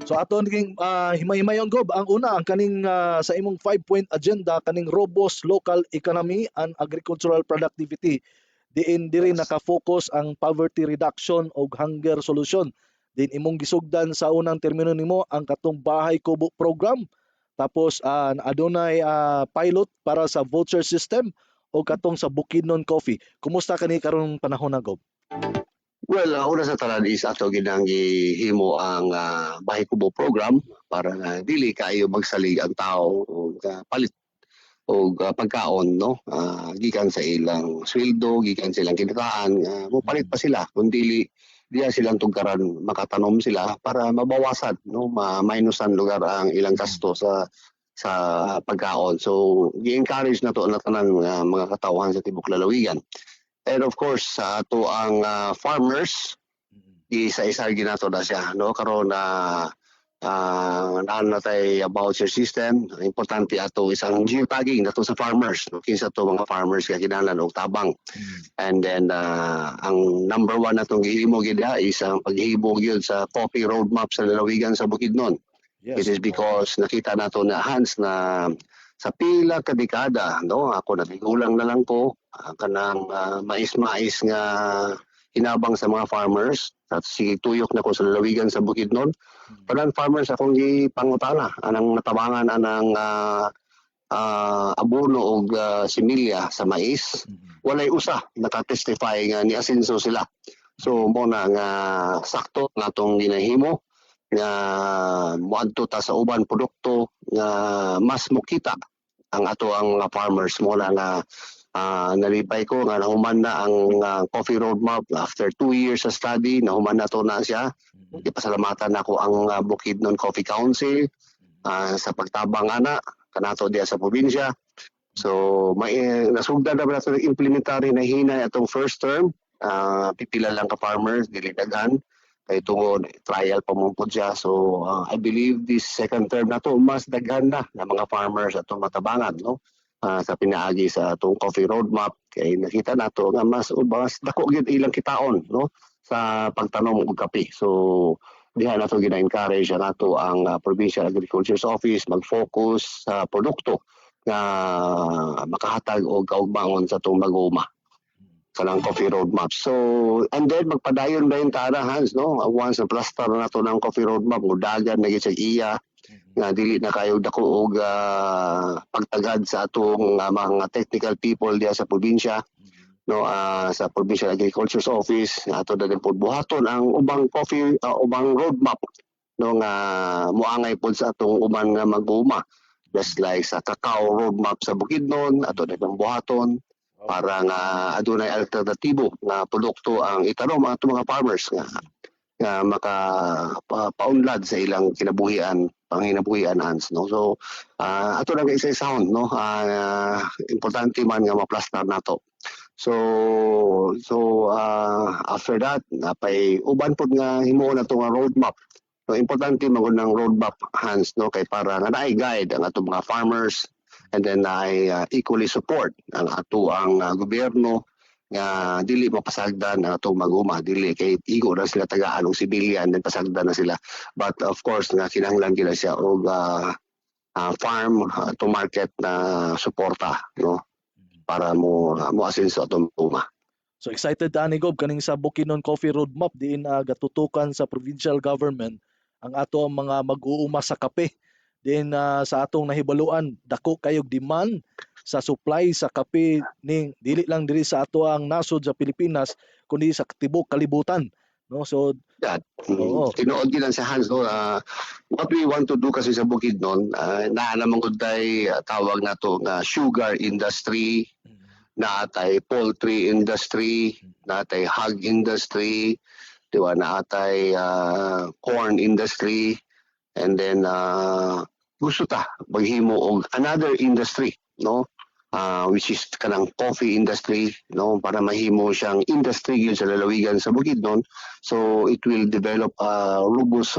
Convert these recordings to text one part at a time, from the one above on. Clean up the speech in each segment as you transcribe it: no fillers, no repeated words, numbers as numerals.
So aton king himay-himayon gob ang una ang kaning sa imong 5-point agenda kaning robust local economy and agricultural productivity. Diin diri Yes. naka-focus ang poverty reduction ug hunger solution. Din imong gisugdan sa unang termino nimo ang katong bahay kubo program. Tapos adunay pilot para sa voucher system o katong sa Bukidnon Coffee. Kumusta kani karong panahon na gob? Well, una sa tanan is ato ginang gihimo ang bahay kubo program para nga dili kayo magsalig ang tao og palit og pagkaon, no, gikan sa ilang sweldo, gikan sa ilang kinataan, mopalit pa sila kung dili diya silang tugkaran makatanom sila para mabawasan, no, ma-minusan lugar ang ilang gasto sa pagkaon. So gi-encourage na to na tanan mga katawhan sa tibok lalawigan. And of course sa ato ang farmers, isa-isa ginato na siya, no, karon naan na tay voucher system. Importante ato isang geotagging nato sa farmers, no, kinsa to mga farmers kay kinahanglan og tabang. And then ang number one natong gihimo gid is ang paghihimo gyud sa coffee roadmap sa lalawigan sa Bukidnon. It is because nakita nato na Hans na sa pila ka dekada, no, ako natigulang na lang ko kanang mais-mais nga hinabang sa mga farmers at sige tuyok na ko sa lalawigan sa Bukidnon. Tanan farmers akong gipangutana anang natabangan anang abono og similya sa mais. Walay usa naka-testify nga ni asenso sila. So mo na nga sakto natong ginahimo nga moadto ta sa uban produkto nga mas mukita ang ato ang mga farmers mo na nga nalipay ko nga nahuman na ang coffee roadmap after 2 years sa study, nahuman na to na siya. Ipasalamatan ako ang Bukidnon Coffee Council sa pagtabang ana kanato diya sa probinsya. So may nasugdan na nato implementary na hinay atong first term. Pipila lang ka farmers dili daghan kay tungod trial pa mo pud siya. So I believe this second term na to mas daghan na mga farmers atong matabangan, no, sa pinaagi sa atong coffee roadmap kay nakita nato nga mas dako gyud ilang kitaon, no, sa pagtanom og kape. So diha nato gina-encourage nato ang Provincial Agriculture's Office mag-focus sa produkto nga makahatag og kaugmaon sa atong mag-uuma kanang coffee roadmap. So, and then magpadayon ba yung tara, Hans, no? Once na plaster na to ng coffee roadmap, mudagan na sa iya, nga dili na kayo dako og pagtagad sa atong mga technical people diya sa probinsya, no, sa Provincial Agriculture's Office, ato na din po buhaton ang ubang coffee, ubang roadmap, no, nga muangay po sa atong uban nga mag-uuma. Just like sa cacao roadmap sa Bukidnon, ato na ng buhaton, para nga adunay alternatibo na produkto ang itanom ato mga farmers nga maka-paunlad sa ilang kinabuhian, panginabuhian, Hans, no. So ato na isa sound, no, importante man nga ma-plaster nato. So after that napay uban pud nga himuon nato nga roadmap. So importante magud ng roadmap, Hans, no, kay para nga naay guide ang ato mga farmers. And then I equally support ang ato ang gobyerno nga dili mapasagdan ang atong mag-uma, dili kay igo na sila tagaan og civilian then pasagdan na sila. But of course nga kinahanglan gila siya og farm to market na suporta, no, para mo asenso atong uma. So excited ani gob kaning sa Bukidnon Coffee Roadmap diin gatutukan sa provincial government ang ato ang mga mag-uuma sa kape. Then sa atong nahibaluan dako kayog demand sa supply sa kape ning dili lang diri sa ato ang nasod sa Pilipinas kundi sa tibok kalibutan, no. So tinuod gyud sa Hans, no, what we want to do kasi sa Bukidnon, naa naman gud tay tawag nato nga sugar industry, naatay poultry industry, naatay hog industry, di ba, naatay corn industry, and then gusto ta maghimo og another industry, no, which is kanang coffee industry, no, para mahimo siyang industry gyud sa lalawigan sa Bukidnon. So it will develop a robust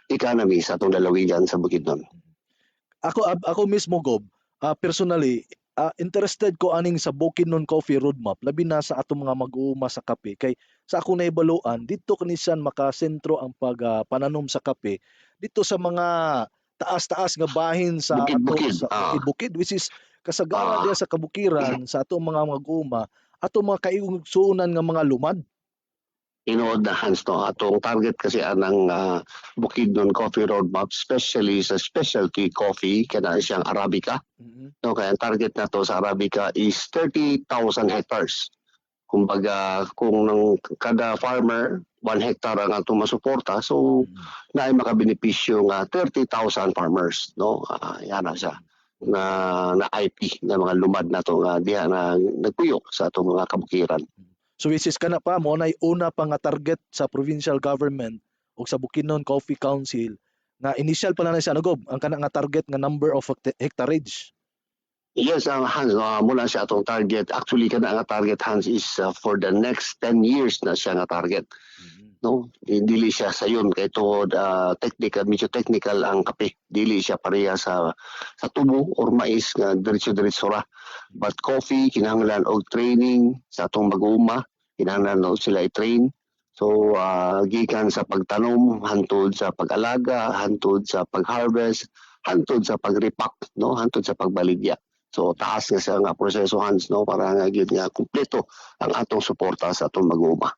economy sa atong lalawigan sa Bukidnon. Ako mismo gob, personally interested ko aning sa Bukidnon Coffee Roadmap labi na sa atong mga mag-uuma sa kape kay sa akong nahibaluan dito kanisan makasentro ang pananom sa kape dito sa mga taas-taas nga bahin sa ato Bukid-bukid. sa bukid-bukid which is kasagaran Ah, diya sa kabukiran sa atong mga mag-uuma ato mga kaigsuunan nga mga lumad. Tinuod na Hans no atong target kasi anang Bukidnon Coffee Roadmap especially sa specialty coffee kana siyang Arabica. Mhm. No, kaya ang target nato sa Arabica is 30,000 hectares. Kumbaga kung ng kada farmer 1 hectare ang atong masuporta so Mhm. naay makabenepisyo nga 30,000 farmers no. Yan na siya na IP na mga lumad nato nga diha na nagpuyo sa atong mga kabukiran. So which is kana pa mo nay una pa nga target sa provincial government o sa Bukidnon Coffee Council nga initial pa lang na siya nagob ang kana nga target nga number of hectarage. Yes, ang Hans, muna siya atong target. Actually, kana nga target Hans is for the next 10 years na siya nga target. Mhm. No, dili siya sayon kay tungod technical, medyo technical ang kape. Dili siya pareha sa tubo or mais nga diretso-diretso ra. But coffee kinahanglan og training sa atong mag-uuma, kinahanglan og sila i-train. So gikan sa pagtanom, hantod sa pag-alaga, hantod sa pag-harvest, hantod sa pag-repack, no, hantod sa pagbaligya. So taas nga sa nga proseso Hans no para nga gyud nga kumpleto ang atong suporta sa atong mag-uuma.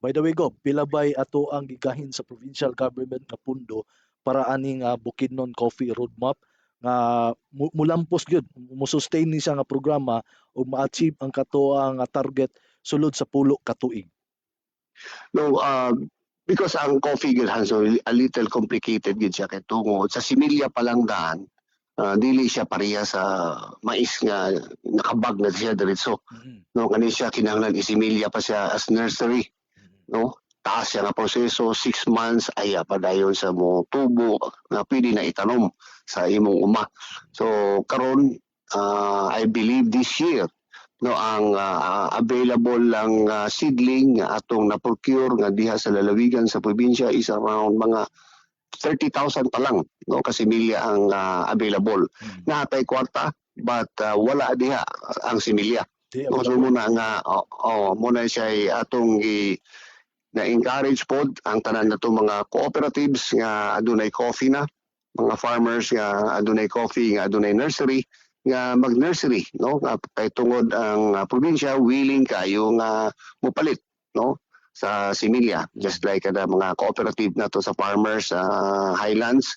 By the way, Gob, pila bay ato ang gigahin sa provincial government nga pundo para aning Bukidnon Coffee Roadmap nga mulampos gyud mo sustain ni siya nga programa ug ma-achieve ang katuang nga target sulod sa pulo ka tuig. No, because ang coffee gyud so a little complicated gyud siya kay tungod sa similya pa lang daan dili siya pareha sa mais nga nakabag na siya diretso. Mhm. No, kani siya kinahanglan isimilya pa siya as nursery. No, taas siya nga proseso 6 months ay padayon sa mo tubo na pwede na itanom sa imong uma. So karon I believe this year no ang available lang seedling nga atong na-procure nga diha sa lalawigan sa probinsya is around mga 30,000 pa lang no kasi milya ang available. Mhm. Natay kwarta but wala diha ang similya. Di No, so available. muna nga muna siya atong na-encourage pod ang tanan nato mga cooperatives nga adunay coffee na, mga farmers nga adunay coffee nga adunay nursery nga mag-nursery no nga kay tungod ang probinsya willing kayo nga mopalit no sa similya just like kada mga cooperative nato sa farmers sa highlands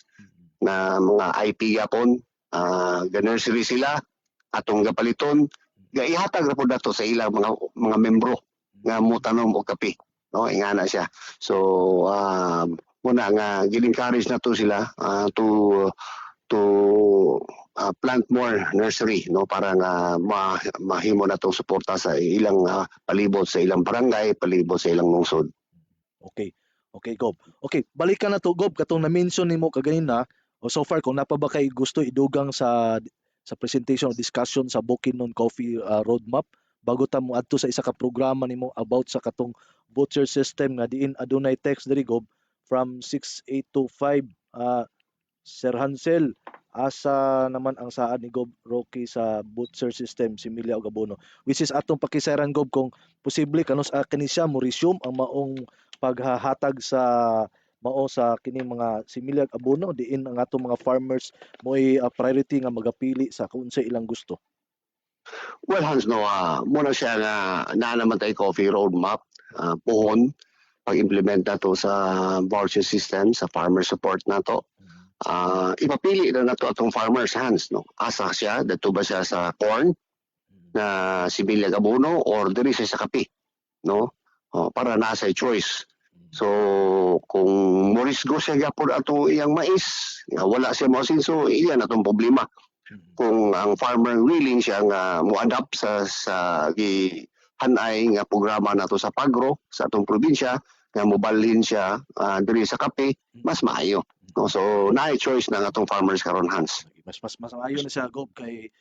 na mga IP yapon ga-nursery sila atong gapaliton gaihatag ra pod nato sa ilang mga membro nga motanom og kape no ingana siya so muna nga gin-encourage nato sila to plant more nursery no para nga mahimo natong suporta sa ilang palibot sa ilang barangay palibot sa ilang lungsod. Okay. Okay, Gob. Okay, balikan na to, Gob, katong na-mention nimo kaganina, o so far kung napa ba kay gusto idugang sa presentation o discussion sa Bukidnon Coffee Roadmap bago ta mo adto sa isa ka programa nimo about sa katong voucher system nga diin adunay text diri, Gob, from 6825 Sir Hansel, asa naman ang saad ni Gob Rocky sa voucher system si Milia ug Abono, which is atong pakisayran, Gob, kung posible kanos kani siya mo resume ang maong paghahatag sa mao sa kining mga similar abono diin ang atong mga farmers mo'y priority nga magapili sa kung unsay ilang gusto. Well Hans no muna siya nga naa naman tay coffee roadmap puhon pag-implement nato sa voucher system sa farmer support nato. Ipapili na nato atong farmers Hans no asa siya dito ba siya sa corn na sibilya abono or diri siya sa kape no para nasa choice. So kung morisgo siya gyapon ato iyang mais nga wala siya mosinso iyan atong problema. Kung ang farmer willing siya nga mo-adapt sa hanay nga programa nato sa Pagro sa atong probinsya nga mobalhin siya diri sa kape mas maayo no so naay choice na atong farmers karon Hans. Mas maayo na siya, Gob, kay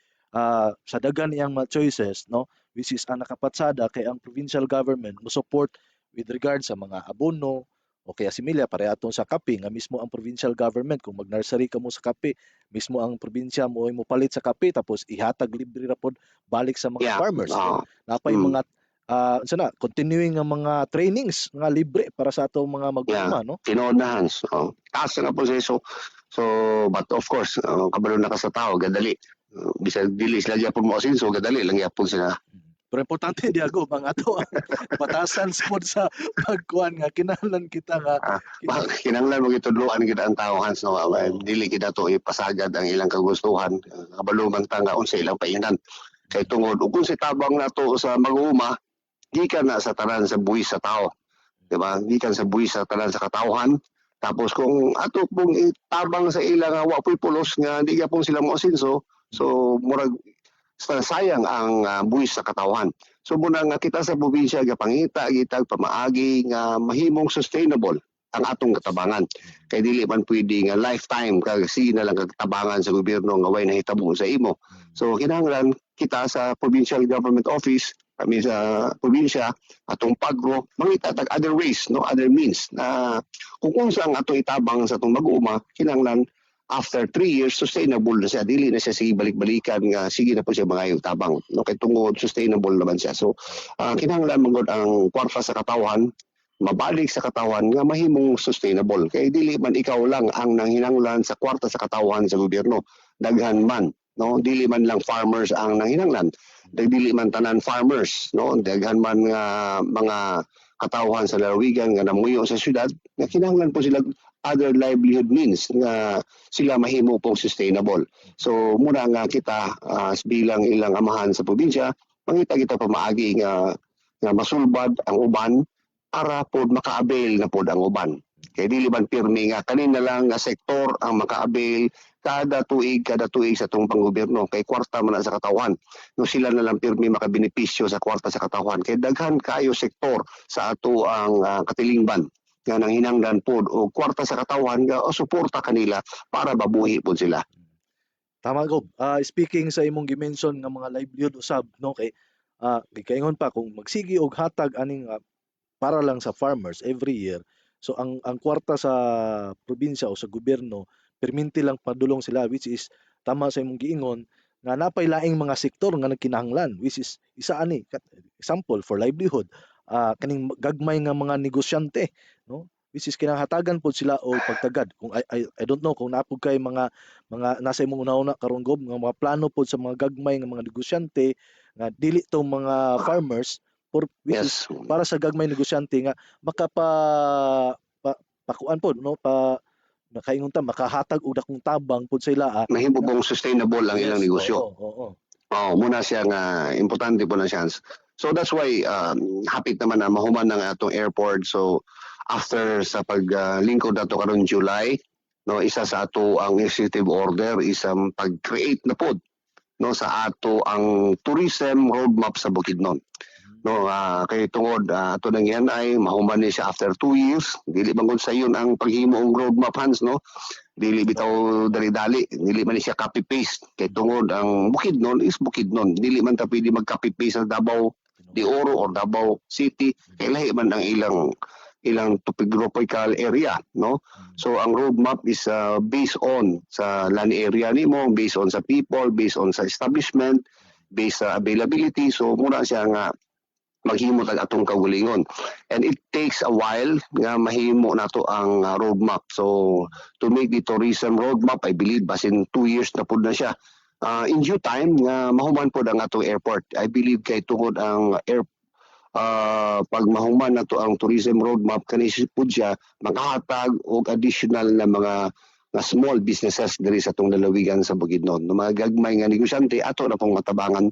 sa daghan iyang mga choices, no, which is ang nakapatsada kay ang provincial government mo support with regard sa mga abono o kaya similya parehaton sa kape nga mismo ang provincial government kung mag-nursery ka mo sa kape, mismo ang probinsya mo ay mopalit sa kape tapos ihatag libre ra pod balik sa mga Yeah. farmers. Then napay mga sana continuing nga mga trainings nga libre para sa atong mga mag-uuma, no? Tinuunahan. So, taas na proseso. So, but of course, kabalo na ka sa tao, gadali. Bisag dili sila gyapon mo asin, so gadali lang gyapon sila. Pero importante diago ang ato ang batasan pod sa pagkuan nga kinahanglan kita nga Kinanglan mo gitudloan gid ang tao, Hans, no? Dili kita to ipasagad ang ilang kagustuhan. Kabalo man ta nga unsa ilang paingnan. Kay tungod ug kung si tabang nato sa mag-uuma, gikan na sa tanan sa buwis sa tao. Diba? Gikan sa buwis sa tanan sa katawhan. Tapos kung ato pong itabang sa ilang nga wa po'y pulos nga di gyapon sila mo asinso, so murag sayang ang buwis sa katawhan. So muna nga kita sa probinsya gapangita gitag pamaagi nga mahimong sustainable ang atong katabangan. Kay dili man pwede nga lifetime kag na lang katabangan sa gobyerno nga way nahitabo sa imo. So kinahanglan kita sa provincial government office, kami sa probinsya atong pagro mangita tag other ways, no, other means na kung unsa ang atong itabang sa atong mag-uuma, kinahanglan after 3 years sustainable na siya, dili na siya sige balik-balikan nga sige na po siya mga tabang, no, kay tungod sustainable naman siya. So kinahanglan magod ang kwarta sa katawan mabalik sa katawan nga mahimong sustainable, kay dili man ikaw lang ang nanghinanglan sa kwarta sa katawan sa gobyerno, daghan man, no, dili man lang farmers ang nanghinanglan, dili man tanan farmers, no, daghan man nga mga katawan sa lalawigan nga namuyo sa syudad nga kinahanglan po sila other livelihood means nga sila mahimo pong sustainable. So muna nga kita bilang ilang amahan sa probinsya, mangita kita pamaagi nga masulbad ang uban para pod maka-avail na pod ang uban. Kay dili man pirmi nga kanina lang nga sektor ang maka-avail kada tuig sa atong panggobyerno, kay kwarta man na sa katawan. No, sila na lang pirmi makabenepisyo sa kwarta sa katawan. Kay daghan kayo sektor sa ato ang katilingban nga nanghinanglan pod o kwarta sa katawan nga suporta kanila para mabuhi pod sila. Tama Gob. Speaking sa imong gimension nga mga livelihood usab, no, kay gikaingon pa kung magsigi og hatag aning para lang sa farmers every year. So ang kwarta sa probinsya o sa gobyerno perminti lang padulong sila, which is tama sa imong giingon nga napay laing mga sektor nga nagkinahanglan, which is isa ani example for livelihood, kaning gagmay nga mga negosyante, no, which is kinahatagan pod sila o pagtagad. Kung I don't know kung napod kay mga nasa imong una-una karon Gob nga mga plano pod sa mga gagmay nga mga negosyante nga dili to mga farmers which is para sa gagmay negosyante nga pakuan pod, no, nakaingon ta makahatag og dakong tabang pod sa ila. Mahimo pong sustainable ang ilang negosyo. Muna siya nga importante po na siya. So that's why hapit naman na mahuman ng atong airport. So after sa paglingkod nato karon July, no, isa sa ato ang executive order isang pag-create na pod, no, sa ato ang tourism roadmap sa Bukidnon. No, kay tungod ato nang yan ay mahuman ni siya after 2 years. Dili man gud sayon ang paghimo og roadmap, Hans, no. Dili bitaw dali-dali, dili man ni siya copy paste. Kay tungod ang Bukidnon is Bukidnon. Dili man ta pwede mag-copy paste sa Davao de Oro or Davao City. Kay lahi man ang ilang topographical area, no. So ang roadmap is based on sa land area nimo, based on sa people, based on sa establishment, based sa availability. So muna siya nga maghimo tag atong kaugalingon, and it takes a while nga mahimo nato ang roadmap. So to make the tourism roadmap, I believe basin 2 years na pud na siya. In due time nga mahuman pod ang atong airport. I believe kay tungod ang pag mahuman nato ang tourism roadmap kani pud siya makahatag og additional na mga small businesses diri sa atong lalawigan sa Bukidnon. No, mga gagmay nga negosyante ato na pong matabangan